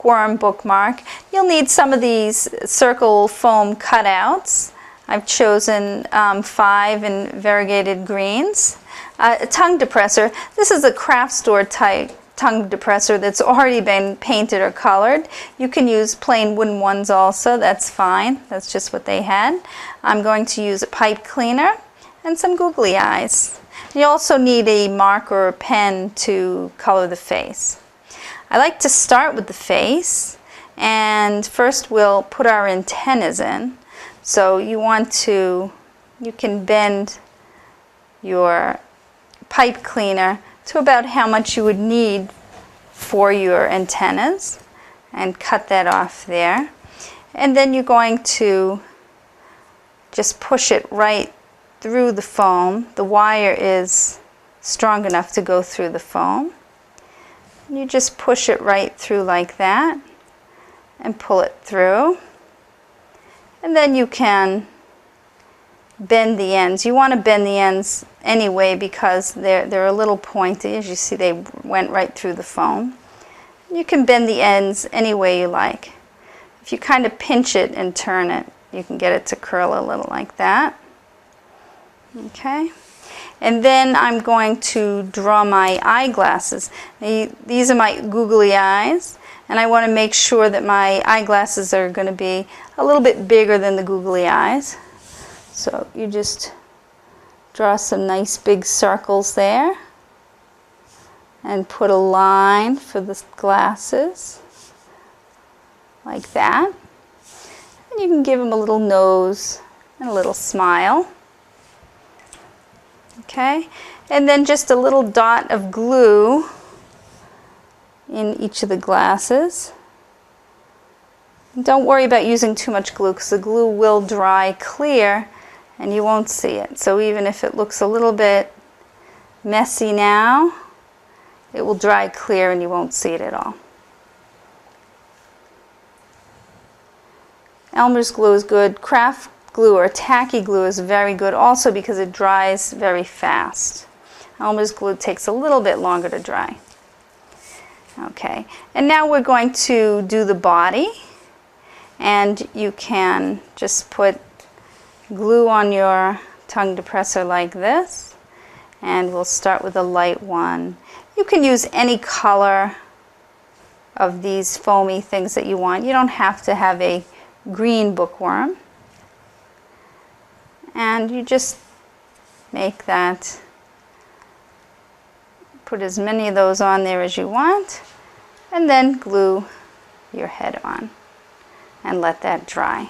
Bookworm bookmark. You'll need some of these circle foam cutouts. I've chosen 5 in variegated greens. A tongue depressor. This is a craft store type tongue depressor that's already been painted or colored. You can use plain wooden ones also, that's fine. That's just what they had. I'm going to use a pipe cleaner and some googly eyes. You also need a marker or pen to color the face. I like to start with the face, and first we'll put our antennas in. So you can bend your pipe cleaner to about how much you would need for your antennas and cut that off there. And then you're going to just push it right through the foam. The wire is strong enough to go through the foam. You just push it right through like that and pull it through. And then you can bend the ends. You want to bend the ends anyway because they're a little pointy. As you see, they went right through the foam. You can bend the ends any way you like. If you kind of pinch it and turn it, you can get it to curl a little like that. Okay. And then I'm going to draw my eyeglasses. These are my googly eyes, and I want to make sure that my eyeglasses are going to be a little bit bigger than the googly eyes. So you just draw some nice big circles there and put a line for the glasses like that. And you can give them a little nose and a little smile. Okay, and then just a little dot of glue in each of the glasses. Don't worry about using too much glue because the glue will dry clear and you won't see it. So even if it looks a little bit messy now, it will dry clear and you won't see it at all. Elmer's glue is good. Craft glue or tacky glue is very good also because it dries very fast. Elmer's glue takes a little bit longer to dry. Okay, and now we're going to do the body, and you can just put glue on your tongue depressor like this, and we'll start with a light one. You can use any color of these foamy things that you want. You don't have to have a green bookworm. And you just make that, put as many of those on there as you want, and then glue your head on and let that dry.